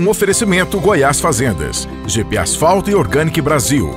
Um oferecimento Goiás Fazendas, GP Asfalto e Organic Brasil.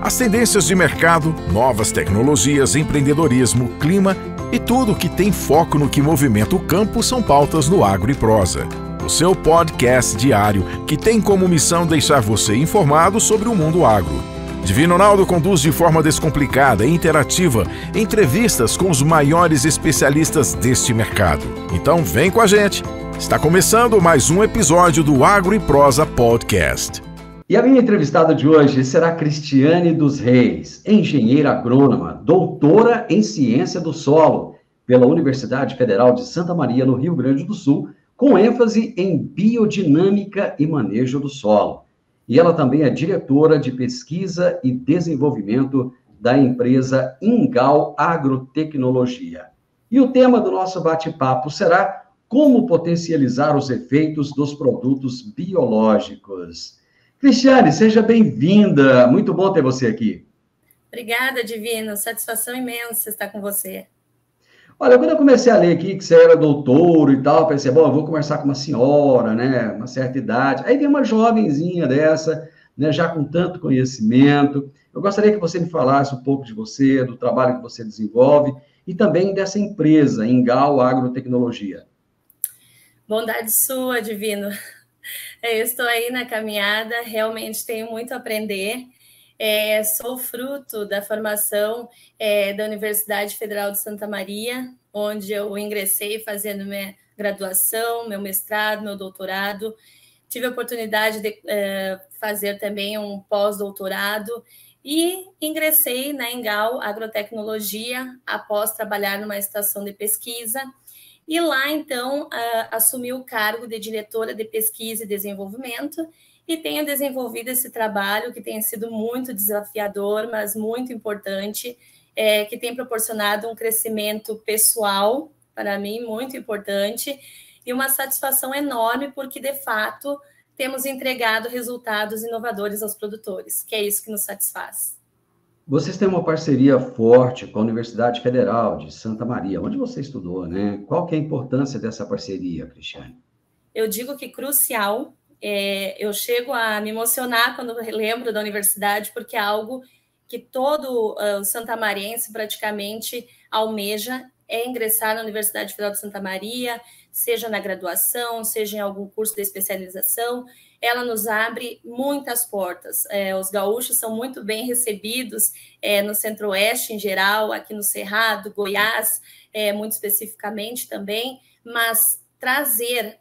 As tendências de mercado, novas tecnologias, empreendedorismo, clima e tudo que tem foco no que movimenta o campo são pautas no Agro e Prosa. O seu podcast diário que tem como missão deixar você informado sobre o mundo agro. Divino Ronaldo conduz de forma descomplicada e interativa entrevistas com os maiores especialistas deste mercado. Então vem com a gente! Está começando mais um episódio do Agro e Prosa Podcast. E a minha entrevistada de hoje será Cristiane dos Reis, engenheira agrônoma, doutora em ciência do solo pela Universidade Federal de Santa Maria, no Rio Grande do Sul, com ênfase em biodinâmica e manejo do solo. E ela também é diretora de pesquisa e desenvolvimento da empresa Ingal Agrotecnologia. E o tema do nosso bate-papo será como potencializar os efeitos dos produtos biológicos. Cristiane, seja bem-vinda. Muito bom ter você aqui. Obrigada, Divino. Satisfação imensa estar com você. Olha, quando eu comecei a ler aqui que você era doutor e tal, pensei, bom, eu vou conversar com uma senhora, né, uma certa idade. Aí vem uma jovenzinha dessa, né, já com tanto conhecimento. Eu gostaria que você me falasse um pouco de você, do trabalho que você desenvolve e também dessa empresa, Ingal Agrotecnologia. Bondade sua, Divino. Eu estou aí na caminhada, realmente tenho muito a aprender. Sou fruto da formação da Universidade Federal de Santa Maria, onde eu ingressei fazendo minha graduação, meu mestrado, meu doutorado. Tive a oportunidade de fazer também um pós-doutorado e ingressei na Ingal Agrotecnologia após trabalhar numa estação de pesquisa. E lá, então, assumi o cargo de diretora de pesquisa e desenvolvimento e tenho desenvolvido esse trabalho que tem sido muito desafiador, mas muito importante, que tem proporcionado um crescimento pessoal, para mim, muito importante, e uma satisfação enorme, porque, de fato, temos entregado resultados inovadores aos produtores, que é isso que nos satisfaz. Vocês têm uma parceria forte com a Universidade Federal de Santa Maria, onde você estudou, né? Qual que é a importância dessa parceria, Cristiane? Eu digo que crucial. Eu chego a me emocionar quando lembro da universidade, porque é algo que todo santamariense praticamente almeja, é ingressar na Universidade Federal de Santa Maria, seja na graduação, seja em algum curso de especialização. Ela nos abre muitas portas. Os gaúchos são muito bem recebidos no Centro-Oeste em geral, aqui no Cerrado, Goiás, muito especificamente também, mas trazer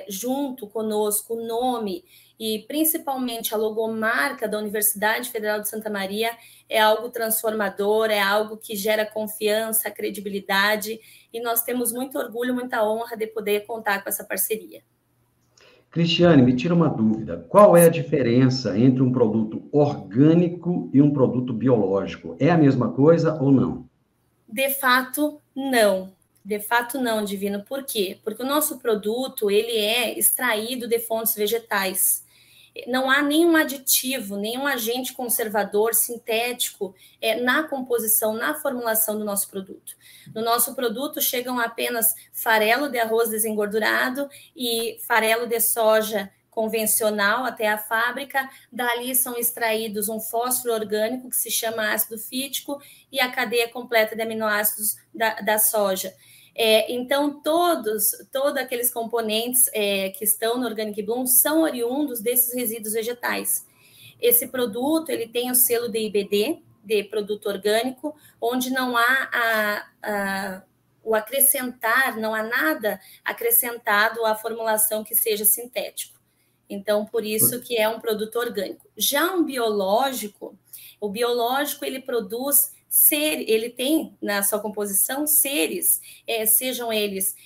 junto conosco o nome e principalmente a logomarca da Universidade Federal de Santa Maria é algo transformador, é algo que gera confiança, credibilidade, e nós temos muito orgulho, muita honra de poder contar com essa parceria. Cristiane, me tira uma dúvida. Qual é a diferença entre um produto orgânico e um produto biológico? É a mesma coisa ou não? De fato, não. De fato, não, Divino. Por quê? Porque o nosso produto ele é extraído de fontes vegetais. Não há nenhum aditivo, nenhum agente conservador sintético na composição, na formulação do nosso produto. No nosso produto chegam apenas farelo de arroz desengordurado e farelo de soja convencional até a fábrica. Dali são extraídos um fósforo orgânico que se chama ácido fítico e a cadeia completa de aminoácidos da soja. Então, todos aqueles componentes que estão no Organic Bloom são oriundos desses resíduos vegetais. Esse produto ele tem o selo de IBD, de produto orgânico, onde não há o acrescentar, não há nada acrescentado à formulação que seja sintético. Então, por isso que é um produto orgânico. Já um biológico, o biológico ele produz ele tem na sua composição seres, sejam eles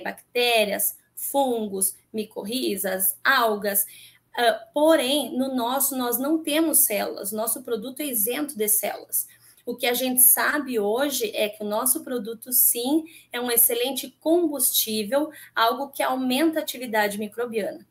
bactérias, fungos, micorrizas, algas, porém, no nosso, nós não temos células, nosso produto é isento de células. O que a gente sabe hoje é que o nosso produto, sim, é um excelente combustível, algo que aumenta a atividade microbiana.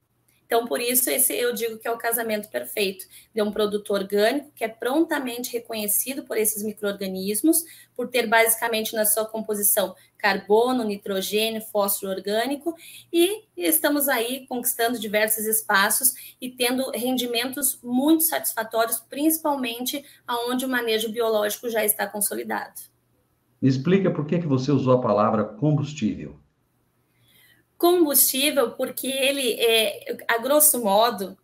Então, por isso, eu digo que é o casamento perfeito de um produto orgânico que é prontamente reconhecido por esses micro-organismos, por ter basicamente na sua composição carbono, nitrogênio, fósforo orgânico, e estamos aí conquistando diversos espaços e tendo rendimentos muito satisfatórios, principalmente onde o manejo biológico já está consolidado. Me explica por que você usou a palavra combustível. Combustível, porque ele, a grosso modo,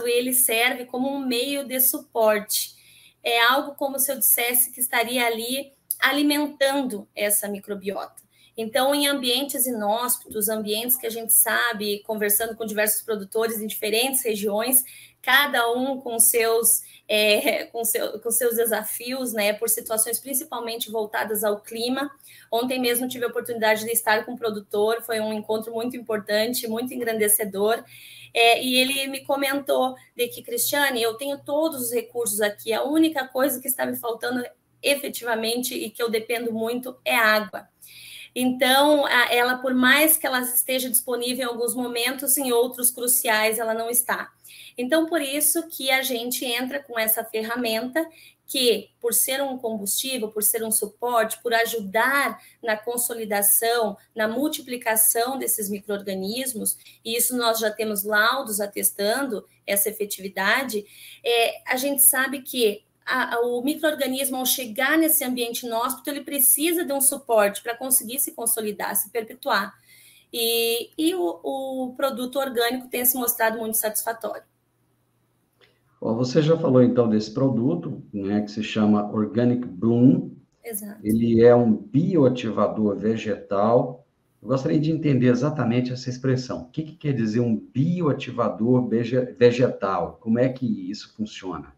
ele serve como um meio de suporte. É algo como se eu dissesse que estaria ali alimentando essa microbiota. Então, em ambientes inóspitos, ambientes que a gente sabe, conversando com diversos produtores em diferentes regiões, cada um com seus desafios, né, por situações principalmente voltadas ao clima. Ontem mesmo tive a oportunidade de estar com um produtor, foi um encontro muito importante, muito engrandecedor, e ele me comentou de que, Cristiane, eu tenho todos os recursos aqui, a única coisa que está me faltando efetivamente e que eu dependo muito é água. Então, ela, por mais que ela esteja disponível em alguns momentos, em outros cruciais ela não está. Então, por isso que a gente entra com essa ferramenta que, por ser um combustível, por ser um suporte, por ajudar na consolidação, na multiplicação desses micro-organismos, e isso nós já temos laudos atestando essa efetividade, a gente sabe que o micro-organismo, ao chegar nesse ambiente inóspito, ele precisa de um suporte para conseguir se consolidar, se perpetuar. E o produto orgânico tem se mostrado muito satisfatório. Bom, você já falou, então, desse produto, né, que se chama Organic Bloom. Exato. Ele é um bioativador vegetal. Eu gostaria de entender exatamente essa expressão. O que quer dizer um bioativador vegetal? Como é que isso funciona?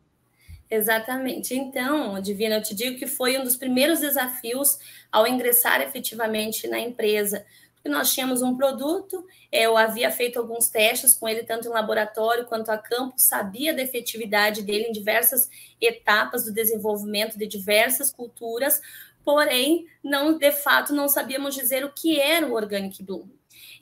Exatamente. Então, Divina, eu te digo que foi um dos primeiros desafios ao ingressar efetivamente na empresa. Porque nós tínhamos um produto, eu havia feito alguns testes com ele, tanto em laboratório quanto a campo, sabia da efetividade dele em diversas etapas do desenvolvimento de diversas culturas, porém, de fato, não sabíamos dizer o que era o Organic Bloom.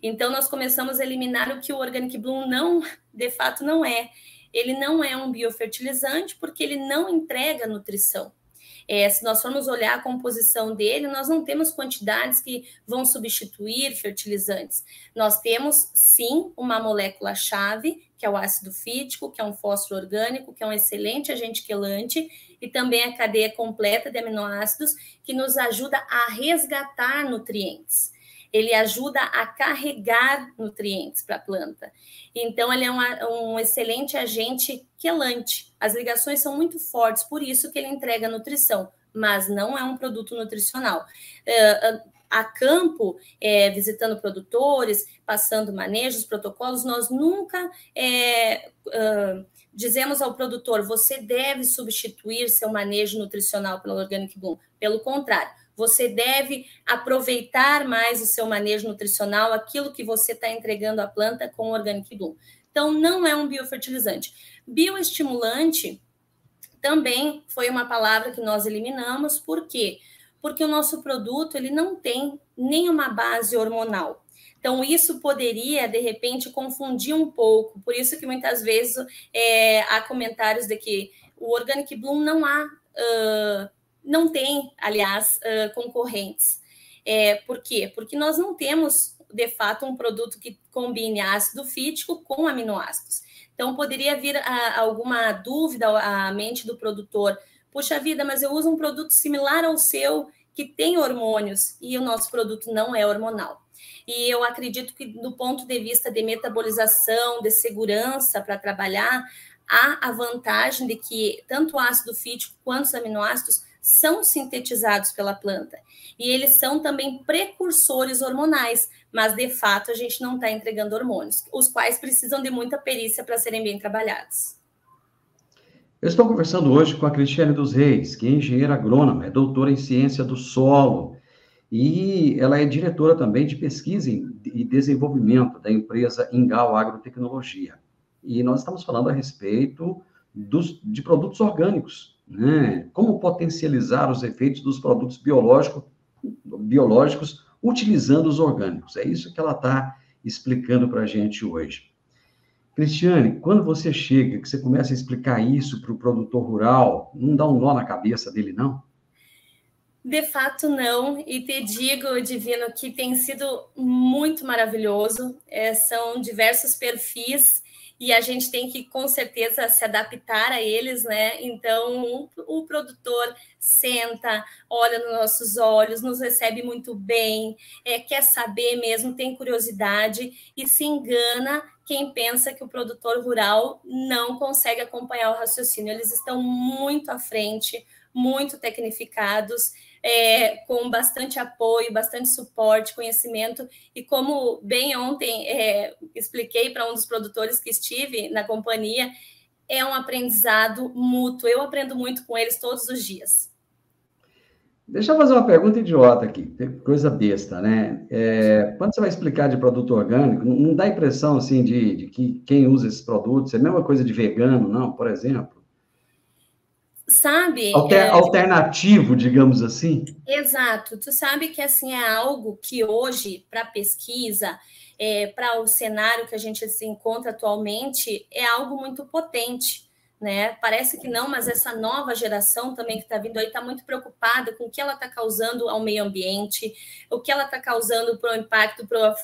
Então, nós começamos a eliminar o que o Organic Bloom de fato não é. Ele não é um biofertilizante porque ele não entrega nutrição. Se nós formos olhar a composição dele, nós não temos quantidades que vão substituir fertilizantes. Nós temos, sim, uma molécula-chave, que é o ácido fítico, que é um fósforo orgânico, que é um excelente agente quelante, e também a cadeia completa de aminoácidos, que nos ajuda a resgatar nutrientes. Ele ajuda a carregar nutrientes para a planta. Então, ele é um excelente agente quelante. As ligações são muito fortes, por isso que ele entrega nutrição, mas não é um produto nutricional. A campo, visitando produtores, passando manejos, protocolos, nós nunca dizemos ao produtor, você deve substituir seu manejo nutricional pelo Organic Bloom. Pelo contrário, você deve aproveitar mais o seu manejo nutricional, aquilo que você está entregando à planta com o Organic Bloom. Então, não é um biofertilizante. Bioestimulante também foi uma palavra que nós eliminamos. Por quê? Porque o nosso produto ele não tem nenhuma base hormonal. Então, isso poderia, de repente, confundir um pouco. Por isso que muitas vezes há comentários de que o Organic Bloom não tem, aliás, concorrentes. Por quê? Porque nós não temos, de fato, um produto que combine ácido fítico com aminoácidos. Então, poderia vir alguma dúvida à mente do produtor. Puxa vida, mas eu uso um produto similar ao seu, que tem hormônios, e o nosso produto não é hormonal. E eu acredito que, do ponto de vista de metabolização, de segurança para trabalhar, há a vantagem de que tanto o ácido fítico quanto os aminoácidos são sintetizados pela planta. E eles são também precursores hormonais, mas, de fato, a gente não está entregando hormônios, os quais precisam de muita perícia para serem bem trabalhados. Eu estou conversando hoje com a Cristiane dos Reis, que é engenheira agrônoma, é doutora em ciência do solo, e ela é diretora também de pesquisa e desenvolvimento da empresa Ingal Agrotecnologia. E nós estamos falando a respeito de produtos orgânicos, né? Como potencializar os efeitos dos produtos biológicos utilizando os orgânicos. É isso que ela está explicando para a gente hoje. Cristiane, quando você chega, que você começa a explicar isso para o produtor rural, não dá um nó na cabeça dele, não? De fato, não. E te digo, Divino, que tem sido muito maravilhoso. São diversos perfis e a gente tem que, com certeza, se adaptar a eles, né? Então, o produtor senta, olha nos nossos olhos, nos recebe muito bem, quer saber mesmo, tem curiosidade e se engana quem pensa que o produtor rural não consegue acompanhar o raciocínio. Eles estão muito à frente, muito tecnificados, com bastante apoio, bastante suporte, conhecimento, e como bem ontem expliquei para um dos produtores que estive na companhia, é um aprendizado mútuo, eu aprendo muito com eles todos os dias. Deixa eu fazer uma pergunta idiota aqui, coisa besta, né? Quando você vai explicar de produto orgânico, não dá impressão, assim, de que quem usa esses produtos é a mesma coisa de vegano, não, por exemplo? Sabe? Alternativo, digamos assim? Exato. Tu sabe que assim é algo que hoje, para pesquisa, para o cenário que a gente se encontra atualmente, é algo muito potente, né? Parece que não, mas essa nova geração também que está vindo aí está muito preocupada com o que ela está causando ao meio ambiente, o que ela está causando para o impacto para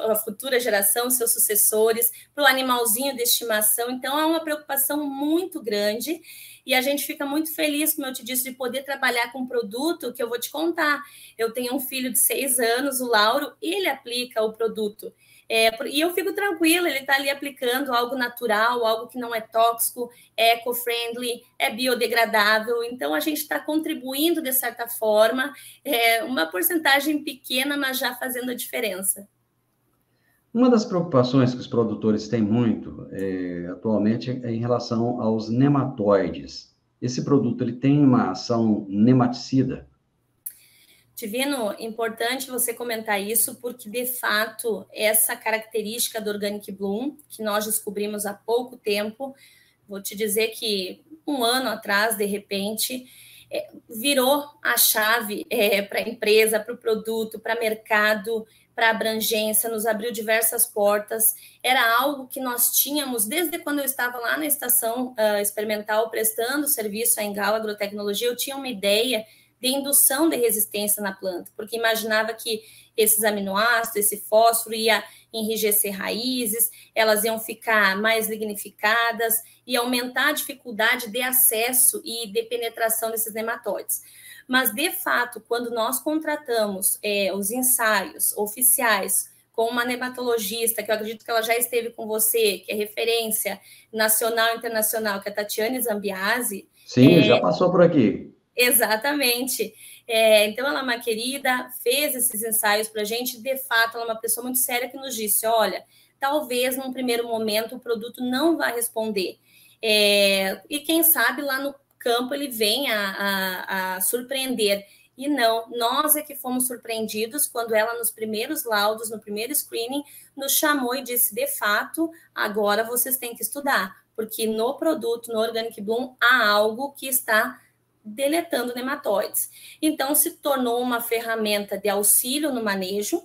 a futura geração, seus sucessores, para o animalzinho de estimação. Então, é uma preocupação muito grande. E a gente fica muito feliz, como eu te disse, de poder trabalhar com um produto que eu vou te contar. Eu tenho um filho de 6 anos, o Lauro, e ele aplica o produto. E eu fico tranquila, ele está ali aplicando algo natural, algo que não é tóxico, é eco-friendly, é biodegradável. Então, a gente está contribuindo, de certa forma, uma porcentagem pequena, mas já fazendo a diferença. Uma das preocupações que os produtores têm muito atualmente é em relação aos nematóides. Esse produto ele tem uma ação nematicida? Divino, importante você comentar isso, porque, de fato, essa característica do Organic Bloom, que nós descobrimos há pouco tempo, vou te dizer que 1 ano atrás, de repente, virou a chave para a empresa, para o produto, para o mercado, para a abrangência, nos abriu diversas portas. Era algo que nós tínhamos desde quando eu estava lá na estação experimental prestando serviço à Engalo Agrotecnologia. Eu tinha uma ideia de indução de resistência na planta, porque imaginava que esses aminoácidos, esse fósforo ia enrijecer raízes, elas iam ficar mais lignificadas e aumentar a dificuldade de acesso e de penetração desses nematóides. Mas, de fato, quando nós contratamos os ensaios oficiais com uma nematologista, que eu acredito que ela já esteve com você, que é referência nacional e internacional, que é a Tatiane Zambiasi. Sim, já passou por aqui. Exatamente. Então, ela é uma querida, fez esses ensaios para a gente. De fato, ela é uma pessoa muito séria que nos disse, olha, talvez, num primeiro momento, o produto não vai responder. E quem sabe, lá no campo, ele venha a surpreender. E não, nós é que fomos surpreendidos quando ela, nos primeiros laudos, no primeiro screening, nos chamou e disse, de fato, agora vocês têm que estudar, porque no produto, no Organic Bloom, há algo que está deletando nematóides. Então, se tornou uma ferramenta de auxílio no manejo.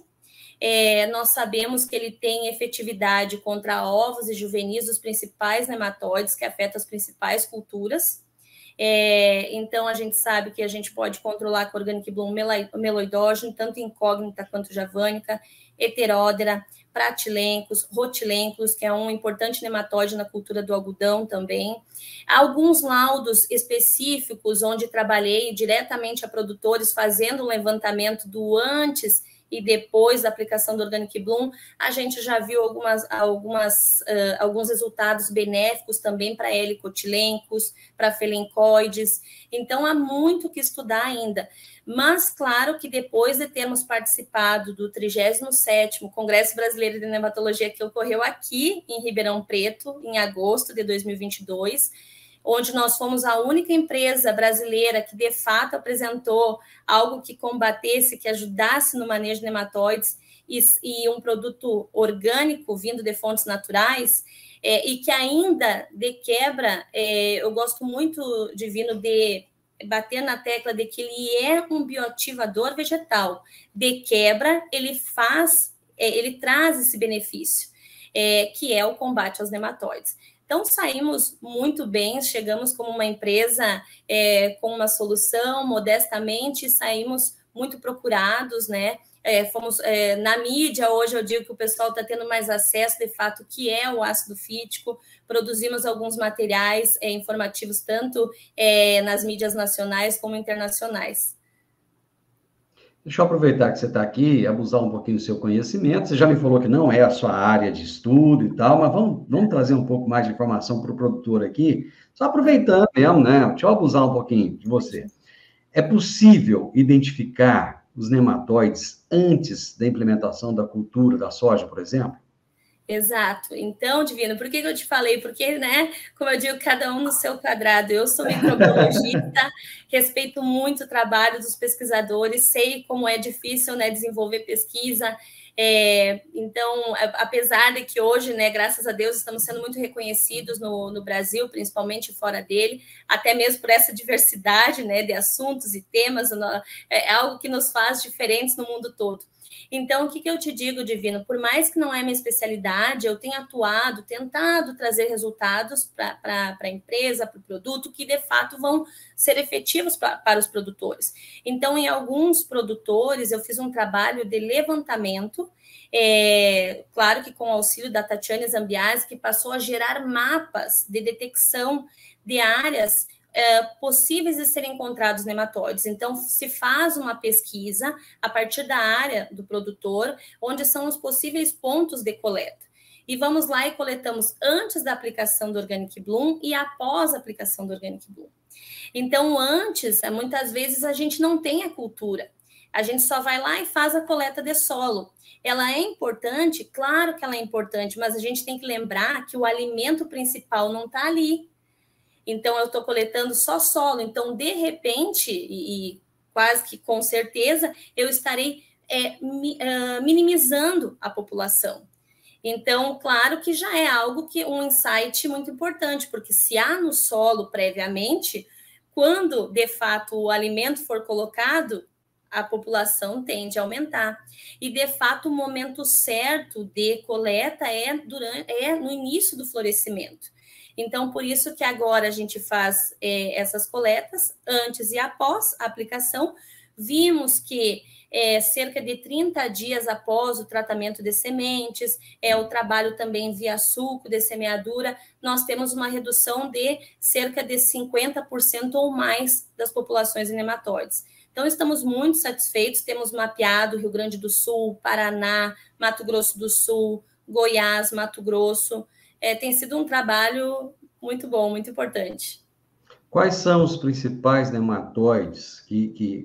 Nós sabemos que ele tem efetividade contra ovos e juvenis dos principais nematóides que afetam as principais culturas. Então, a gente sabe que a gente pode controlar com o Organic Bloom meloidógeno, tanto incógnita quanto javânica, heteródera, pratilencos, rotilencos, que é um importante nematóide na cultura do algodão também. Alguns laudos específicos, onde trabalhei diretamente a produtores, fazendo o levantamento do antes e depois da aplicação do Organic Bloom, a gente já viu alguns resultados benéficos também para helicotilencos, para felencoides. Então, há muito que estudar ainda. Mas, claro que depois de termos participado do 37º Congresso Brasileiro de Nematologia, que ocorreu aqui em Ribeirão Preto, em agosto de 2022, onde nós fomos a única empresa brasileira que, de fato, apresentou algo que combatesse, que ajudasse no manejo de nematóides e um produto orgânico vindo de fontes naturais, e que ainda, de quebra, eu gosto muito, Divino, de bater na tecla de que ele é um bioativador vegetal. De quebra, ele faz ele traz esse benefício, que é o combate aos nematóides. Então, saímos muito bem, chegamos como uma empresa com uma solução, modestamente, saímos muito procurados, né? Fomos na mídia, hoje eu digo que o pessoal está tendo mais acesso, de fato, que é o ácido fítico. Produzimos alguns materiais informativos, tanto nas mídias nacionais como internacionais. Deixa eu aproveitar que você está aqui e abusar um pouquinho do seu conhecimento. Você já me falou que não é a sua área de estudo e tal, mas vamos trazer um pouco mais de informação para o produtor aqui, só aproveitando mesmo, né? Deixa eu abusar um pouquinho de você. É possível identificar os nematóides antes da implementação da cultura da soja, por exemplo? Exato. Então, Divino, por que eu te falei? Porque, né, como eu digo, cada um no seu quadrado. Eu sou microbiologista, respeito muito o trabalho dos pesquisadores, sei como é difícil, né, desenvolver pesquisa. Então, apesar de que hoje, né, graças a Deus, estamos sendo muito reconhecidos no Brasil, principalmente fora dele, até mesmo por essa diversidade, né, de assuntos e temas, é algo que nos faz diferentes no mundo todo. Então, o que eu te digo, Divino? Por mais que não é minha especialidade, eu tenho atuado, tentado trazer resultados para a empresa, para o produto, que de fato vão ser efetivos para os produtores. Então, em alguns produtores, eu fiz um trabalho de levantamento, claro que com o auxílio da Tatiane Zambiasi, que passou a gerar mapas de detecção de áreas possíveis de serem encontrados nematóides. Então, se faz uma pesquisa a partir da área do produtor, onde são os possíveis pontos de coleta. E vamos lá e coletamos antes da aplicação do Organic Bloom e após a aplicação do Organic Bloom. Então, antes, muitas vezes, a gente não tem a cultura. A gente só vai lá e faz a coleta de solo. Ela é importante? Claro que ela é importante, mas a gente tem que lembrar que o alimento principal não está ali. Então, eu estou coletando só solo. Então, de repente, e quase que com certeza, eu estarei minimizando a população. Então, claro que já é algo um insight muito importante, porque se há no solo previamente, quando, de fato, o alimento for colocado, a população tende a aumentar. E, de fato, o momento certo de coleta é no início do florescimento. Então, por isso que agora a gente faz essas coletas antes e após a aplicação. Vimos que cerca de 30 dias após o tratamento de sementes, o trabalho também via suco de semeadura, nós temos uma redução de cerca de 50% ou mais das populações de nematóides. Então, estamos muito satisfeitos, temos mapeado Rio Grande do Sul, Paraná, Mato Grosso do Sul, Goiás, Mato Grosso. Tem sido um trabalho muito bom, muito importante. Quais são os principais nematóides,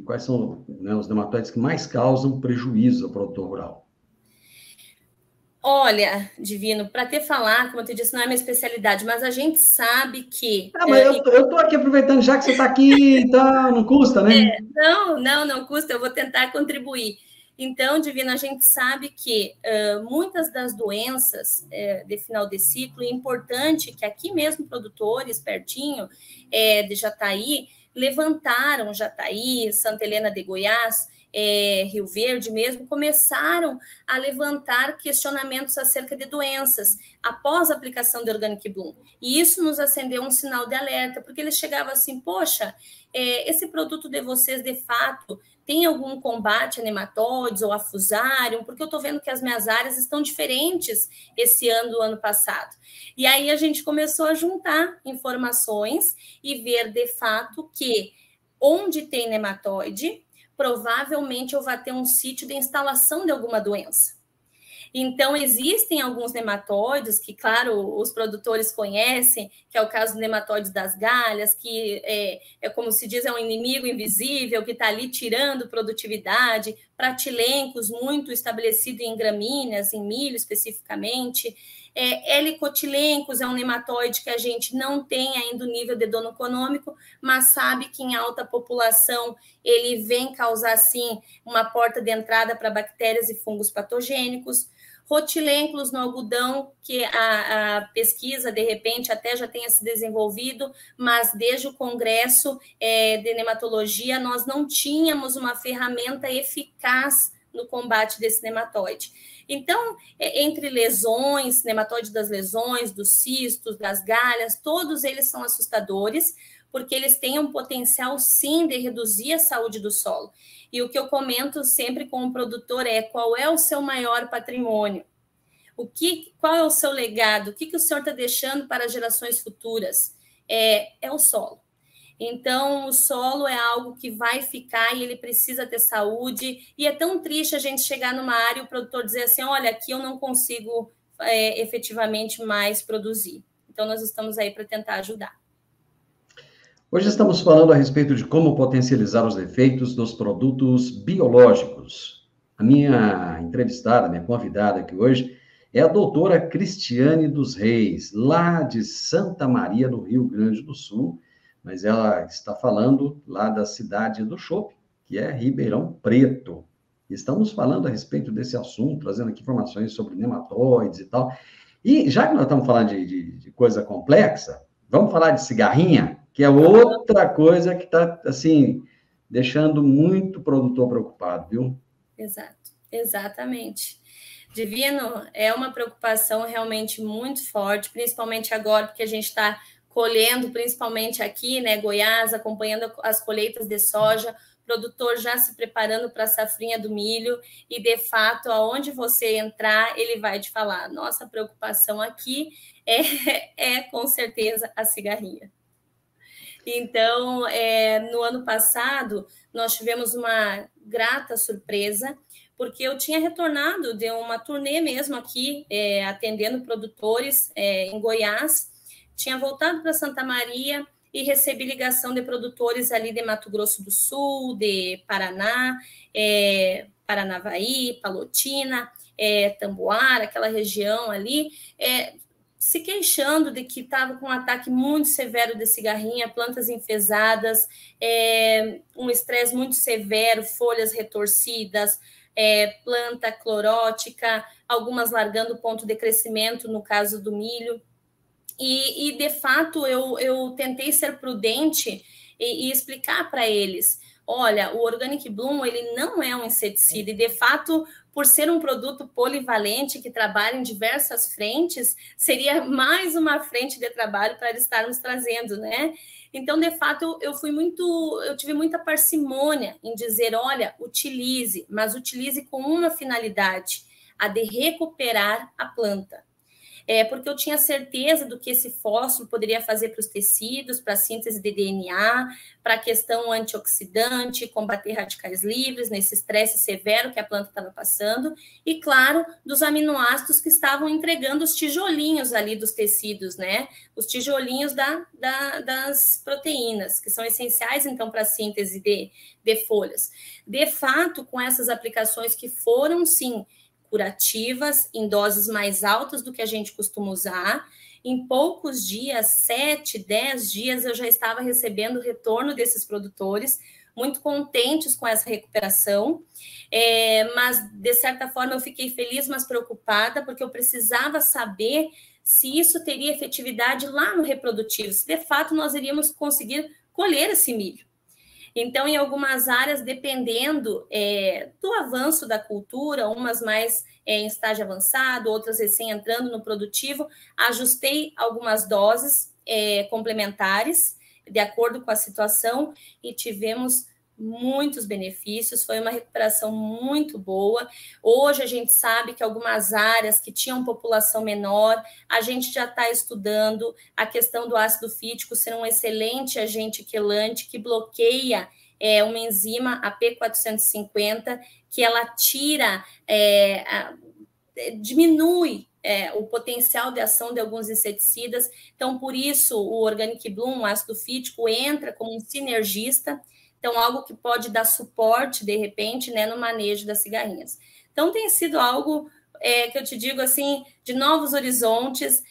quais são, né, os nematóides que mais causam prejuízo ao produtor rural? Olha, Divino, para te falar, como eu te disse, não é minha especialidade, mas a gente sabe que... mas eu estou aqui aproveitando, já que você está aqui, então não custa, né? Não custa, eu vou tentar contribuir. Então, Divino, a gente sabe que muitas das doenças de final de ciclo, é importante que aqui mesmo produtores, pertinho de Jataí, levantaram Jataí, Santa Helena de Goiás, Rio Verde mesmo, começaram a levantar questionamentos acerca de doenças após a aplicação do Organic Bloom. E isso nos acendeu um sinal de alerta, porque eles chegavam assim, poxa, esse produto de vocês, de fato, tem algum combate a nematóides ou a fusarium? Porque eu estou vendo que as minhas áreas estão diferentes esse ano do ano passado. E aí a gente começou a juntar informações e ver, de fato, que onde tem nematóide, provavelmente eu vou ter um sítio de instalação de alguma doença. Então, existem alguns nematóides que, claro, os produtores conhecem, que é o caso do nematóide das galhas, que como se diz, é um inimigo invisível que está ali tirando produtividade, pratilencos, muito estabelecido em gramíneas, em milho especificamente. Helicotilencos é um nematóide que a gente não tem ainda o nível de dano econômico, mas sabe que em alta população ele vem causar, sim, uma porta de entrada para bactérias e fungos patogênicos. Rotilênculos no algodão, que a pesquisa, de repente, até já tenha se desenvolvido, mas desde o Congresso de Nematologia, nós não tínhamos uma ferramenta eficaz no combate desse nematóide. Então, entre lesões, nematóide das lesões, dos cistos, das galhas, todos eles são assustadores, porque eles têm um potencial, sim, de reduzir a saúde do solo. E o que eu comento sempre com o produtor é: qual é o seu maior patrimônio? Qual é o seu legado? O que o senhor está deixando para gerações futuras? É o solo. Então, o solo é algo que vai ficar e ele precisa ter saúde. E é tão triste a gente chegar numa área e o produtor dizer assim: olha, aqui eu não consigo efetivamente mais produzir. Então, nós estamos aí para tentar ajudar. Hoje estamos falando a respeito de como potencializar os efeitos dos produtos biológicos. A minha entrevistada, minha convidada aqui hoje, é a doutora Cristiane dos Reis, lá de Santa Maria, no Rio Grande do Sul, mas ela está falando lá da cidade do chopp, que é Ribeirão Preto. Estamos falando a respeito desse assunto, trazendo aqui informações sobre nematóides e tal. E já que nós estamos falando de coisa complexa, vamos falar de cigarrinha, que é outra coisa que está, assim, deixando muito produtor preocupado, viu? Exatamente. Divino, é uma preocupação realmente muito forte, principalmente agora, porque a gente está colhendo, principalmente aqui, né, Goiás, acompanhando as colheitas de soja, produtor já se preparando para a safrinha do milho, e de fato, aonde você entrar, ele vai te falar: nossa preocupação aqui é com certeza a cigarrinha. Então, no ano passado, nós tivemos uma grata surpresa, porque eu tinha retornado de uma turnê mesmo aqui, atendendo produtores em Goiás, tinha voltado para Santa Maria e recebi ligação de produtores ali de Mato Grosso do Sul, de Paraná, Paranavaí, Palotina, Tamboara, aquela região ali, se queixando de que estava com um ataque muito severo de cigarrinha, plantas enfesadas, um estresse muito severo, folhas retorcidas, planta clorótica, algumas largando o ponto de crescimento, no caso do milho. E de fato, eu tentei ser prudente e explicar para eles: olha, o Organic Bloom, ele não é um inseticida, e de fato, por ser um produto polivalente que trabalha em diversas frentes, seria mais uma frente de trabalho para estarmos trazendo, né? Então, de fato, eu tive muita parcimônia em dizer: olha, utilize, mas utilize com uma finalidade, a de recuperar a planta. Porque eu tinha certeza do que esse fósforo poderia fazer para os tecidos, para a síntese de DNA, para a questão antioxidante, combater radicais livres, nesse estresse severo que a planta estava passando, e, claro, dos aminoácidos que estavam entregando os tijolinhos ali dos tecidos, né? Os tijolinhos das proteínas, que são essenciais, então, para a síntese de folhas. De fato, com essas aplicações que foram, sim, curativas, em doses mais altas do que a gente costuma usar, em poucos dias, 7, 10 dias, eu já estava recebendo o retorno desses produtores, muito contentes com essa recuperação, mas, de certa forma, eu fiquei feliz, mas preocupada, porque eu precisava saber se isso teria efetividade lá no reprodutivo, se de fato nós iríamos conseguir colher esse milho. Então, em algumas áreas, dependendo do avanço da cultura, umas mais em estágio avançado, outras recém entrando no produtivo, ajustei algumas doses complementares, de acordo com a situação, e tivemos muitos benefícios, foi uma recuperação muito boa. Hoje a gente sabe que algumas áreas que tinham população menor, a gente já está estudando a questão do ácido fítico ser um excelente agente quelante que bloqueia uma enzima, a P450, que ela tira, diminui o potencial de ação de alguns inseticidas. Então, por isso, o Organic Bloom, o ácido fítico, entra como um sinergista. Então, algo que pode dar suporte, de repente, né, no manejo das cigarrinhas. Então, tem sido algo que eu te digo, assim, de novos horizontes,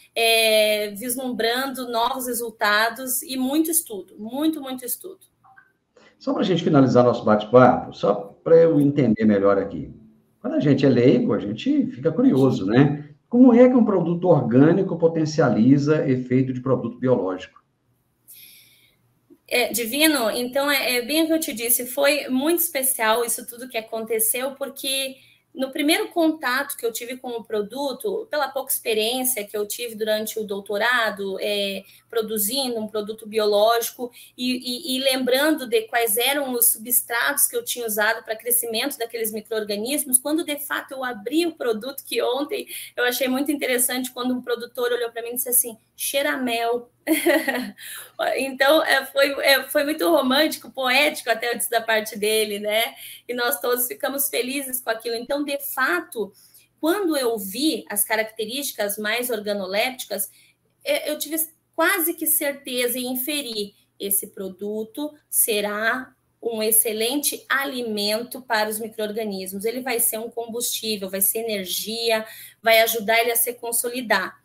vislumbrando novos resultados e muito estudo, muito, muito estudo. Só para a gente finalizar nosso bate-papo, só para eu entender melhor aqui. Quando a gente é leigo, a gente fica curioso, né? Como é que um produto orgânico potencializa efeito de produto biológico? Divino, então bem o que eu te disse, foi muito especial isso tudo que aconteceu, porque no primeiro contato que eu tive com o produto, pela pouca experiência que eu tive durante o doutorado, produzindo um produto biológico e lembrando de quais eram os substratos que eu tinha usado para crescimento daqueles micro-organismos, quando de fato eu abri o produto, que ontem eu achei muito interessante quando um produtor olhou para mim e disse assim, cheira a mel. Então, foi muito romântico, poético até antes da parte dele, né? E nós todos ficamos felizes com aquilo. Então, de fato, quando eu vi as características mais organolépticas, eu tive quase que certeza em inferir, esse produto será um excelente alimento para os micro-organismos. Ele vai ser um combustível, vai ser energia, vai ajudar ele a se consolidar.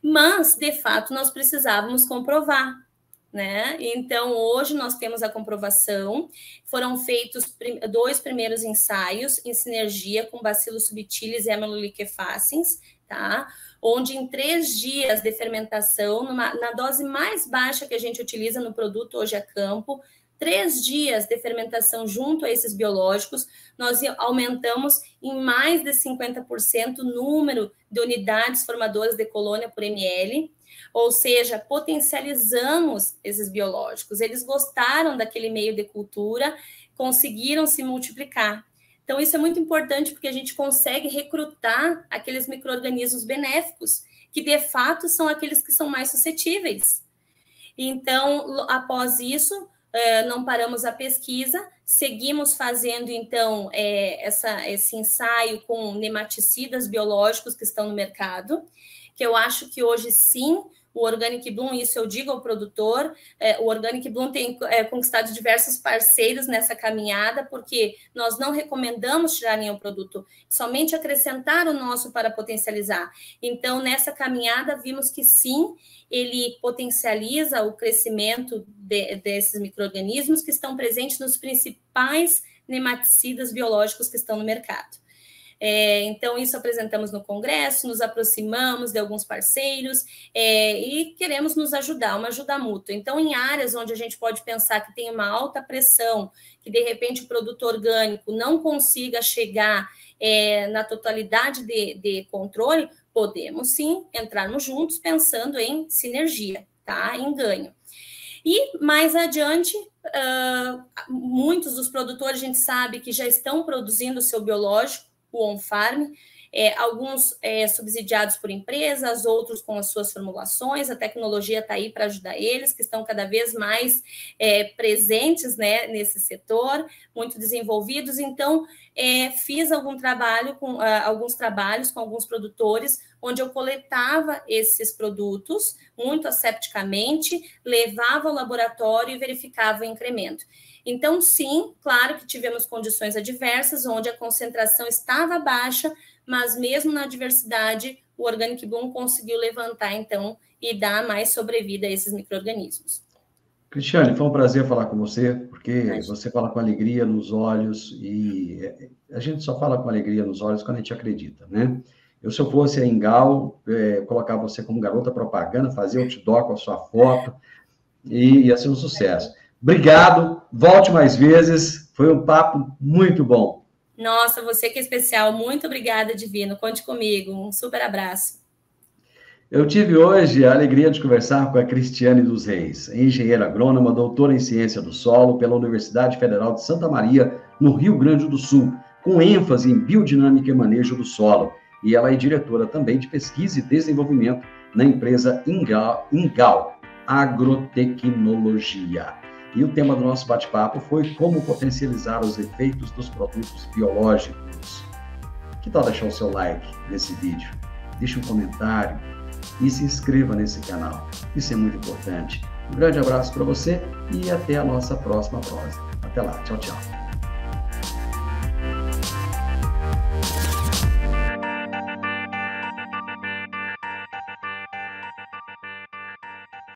Mas, de fato, nós precisávamos comprovar, né? Então, hoje nós temos a comprovação. Foram feitos 2 primeiros ensaios em sinergia com Bacillus subtilis e amyloliquefaciens, tá? Onde em 3 dias de fermentação, na dose mais baixa que a gente utiliza no produto hoje a campo, 3 dias de fermentação junto a esses biológicos, nós aumentamos em mais de 50% o número de unidades formadoras de colônia por ml, ou seja, potencializamos esses biológicos. Eles gostaram daquele meio de cultura, conseguiram se multiplicar. Então, isso é muito importante porque a gente consegue recrutar aqueles micro-organismos benéficos, que de fato são aqueles que são mais suscetíveis. Então, após isso, não paramos a pesquisa, seguimos fazendo, então, esse ensaio com nematicidas biológicos que estão no mercado, que eu acho que hoje, sim, o Organic Bloom, isso eu digo ao produtor, o Organic Bloom tem conquistado diversos parceiros nessa caminhada, porque nós não recomendamos tirar nenhum produto, somente acrescentar o nosso para potencializar. Então, nessa caminhada, vimos que sim, ele potencializa o crescimento desses micro-organismos que estão presentes nos principais nematicidas biológicos que estão no mercado. Então, isso apresentamos no congresso, nos aproximamos de alguns parceiros e queremos nos ajudar, uma ajuda mútua. Então, em áreas onde a gente pode pensar que tem uma alta pressão, que de repente o produto orgânico não consiga chegar na totalidade de controle, podemos sim entrarmos juntos pensando em sinergia, tá? Em ganho. E mais adiante, muitos dos produtores a gente sabe que já estão produzindo o seu biológico, o on-farm, alguns subsidiados por empresas, outros com as suas formulações, a tecnologia está aí para ajudar eles, que estão cada vez mais presentes, né, nesse setor, muito desenvolvidos. Então, fiz alguns trabalhos com alguns produtores, onde eu coletava esses produtos, muito asepticamente, levava ao laboratório e verificava o incremento. Então, sim, claro que tivemos condições adversas, onde a concentração estava baixa, mas mesmo na adversidade, o Organic Bloom conseguiu levantar, então, e dar mais sobrevida a esses micro-organismos. Cristiane, foi um prazer falar com você, porque você fala com alegria nos olhos, e a gente só fala com alegria nos olhos quando a gente acredita, né? Se eu fosse a Engal, colocar você como garota propaganda, fazer outdoor com a sua foto, e ia ser um sucesso. Obrigado, volte mais vezes, foi um papo muito bom. Nossa, você que é especial, muito obrigada, Divino, conte comigo, um super abraço. Eu tive hoje a alegria de conversar com a Cristiane dos Reis, engenheira agrônoma, doutora em ciência do solo pela Universidade Federal de Santa Maria, no Rio Grande do Sul, com ênfase em biodinâmica e manejo do solo, e ela é diretora também de pesquisa e desenvolvimento na empresa Engal Agrotecnologia. E o tema do nosso bate-papo foi como potencializar os efeitos dos produtos biológicos. Que tal deixar o seu like nesse vídeo? Deixe um comentário e se inscreva nesse canal. Isso é muito importante. Um grande abraço para você e até a nossa próxima prosa. Até lá. Tchau, tchau.